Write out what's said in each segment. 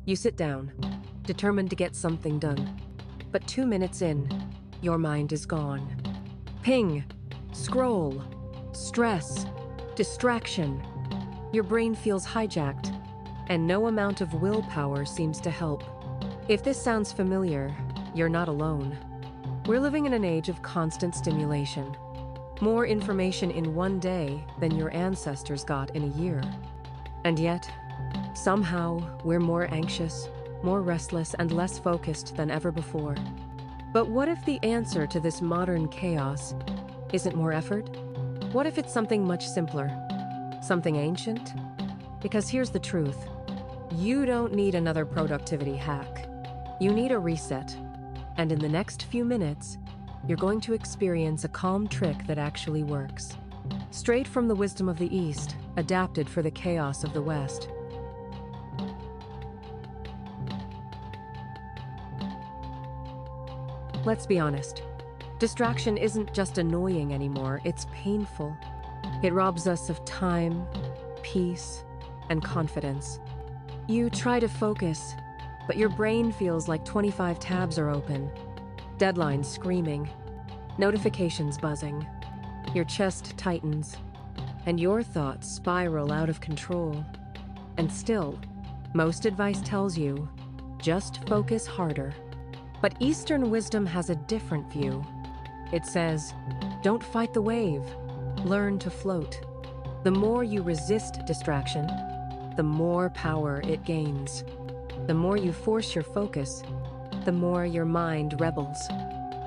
You sit down, determined to get something done. But 2 minutes in, your mind is gone. Ping, scroll, stress, distraction. Your brain feels hijacked, and no amount of willpower seems to help. If this sounds familiar, you're not alone. We're living in an age of constant stimulation. More information in one day than your ancestors got in a year. And yet, somehow, we're more anxious, more restless, and less focused than ever before. But what if the answer to this modern chaos isn't more effort? What if it's something much simpler? Something ancient? Because here's the truth. You don't need another productivity hack. You need a reset. And in the next few minutes, you're going to experience a calm trick that actually works. Straight from the wisdom of the East, adapted for the chaos of the West. Let's be honest. Distraction isn't just annoying anymore, it's painful. It robs us of time, peace, and confidence. You try to focus, but your brain feels like 25 tabs are open. Deadlines screaming, notifications buzzing, your chest tightens, and your thoughts spiral out of control. And still, most advice tells you, just focus harder. But Eastern wisdom has a different view. It says, don't fight the wave, learn to float. The more you resist distraction, the more power it gains. The more you force your focus, the more your mind rebels.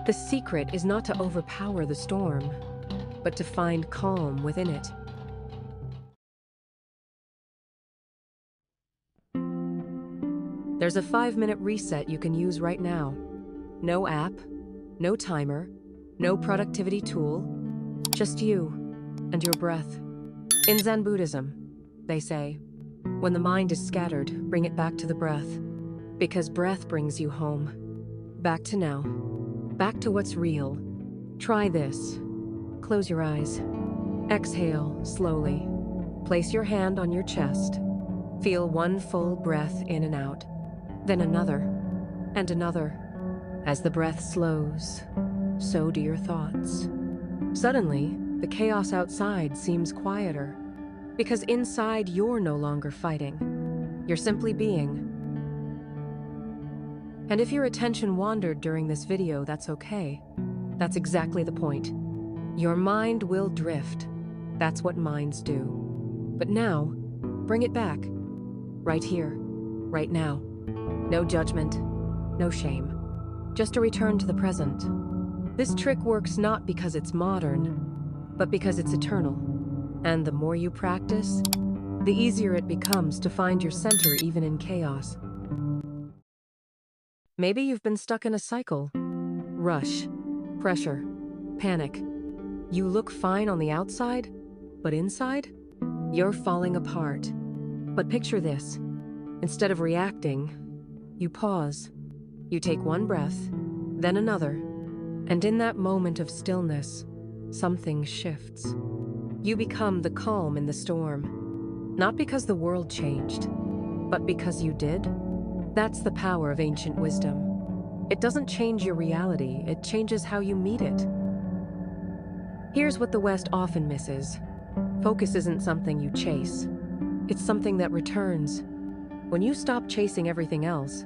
The secret is not to overpower the storm, but to find calm within it. There's a 5-minute reset you can use right now. No app, no timer, no productivity tool, just you and your breath. In Zen Buddhism, they say, when the mind is scattered, bring it back to the breath, because breath brings you home. Back to now, back to what's real. Try this. Close your eyes. Exhale slowly. Place your hand on your chest. Feel one full breath in and out, then another and another. As the breath slows, so do your thoughts. Suddenly, the chaos outside seems quieter, because inside you're no longer fighting. You're simply being. And if your attention wandered during this video, that's okay. That's exactly the point. Your mind will drift. That's what minds do. But now, bring it back. Right here, right now. No judgment, no shame. Just a return to the present. This trick works not because it's modern, but because it's eternal. And the more you practice, the easier it becomes to find your center even in chaos. Maybe you've been stuck in a cycle. Rush, pressure, panic. You look fine on the outside, but inside, you're falling apart. But picture this. Instead of reacting, you pause. You take one breath, then another, and in that moment of stillness, something shifts. You become the calm in the storm, not because the world changed, but because you did. That's the power of ancient wisdom. It doesn't change your reality, it changes how you meet it. Here's what the West often misses. Focus isn't something you chase. It's something that returns. When you stop chasing everything else,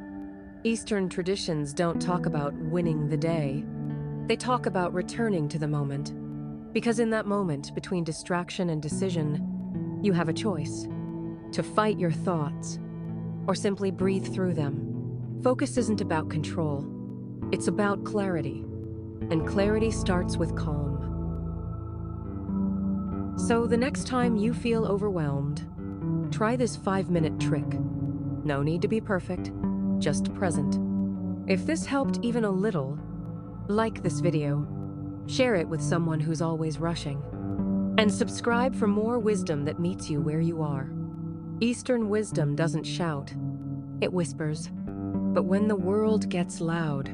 Eastern traditions don't talk about winning the day. They talk about returning to the moment. Because in that moment, between distraction and decision, you have a choice. To fight your thoughts, or simply breathe through them. Focus isn't about control. It's about clarity. And clarity starts with calm. So the next time you feel overwhelmed, try this 5-minute trick. No need to be perfect, just present. If this helped even a little, like this video, share it with someone who's always rushing, and subscribe for more wisdom that meets you where you are. Eastern wisdom doesn't shout, it whispers. But when the world gets loud,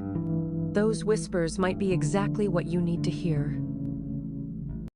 those whispers might be exactly what you need to hear.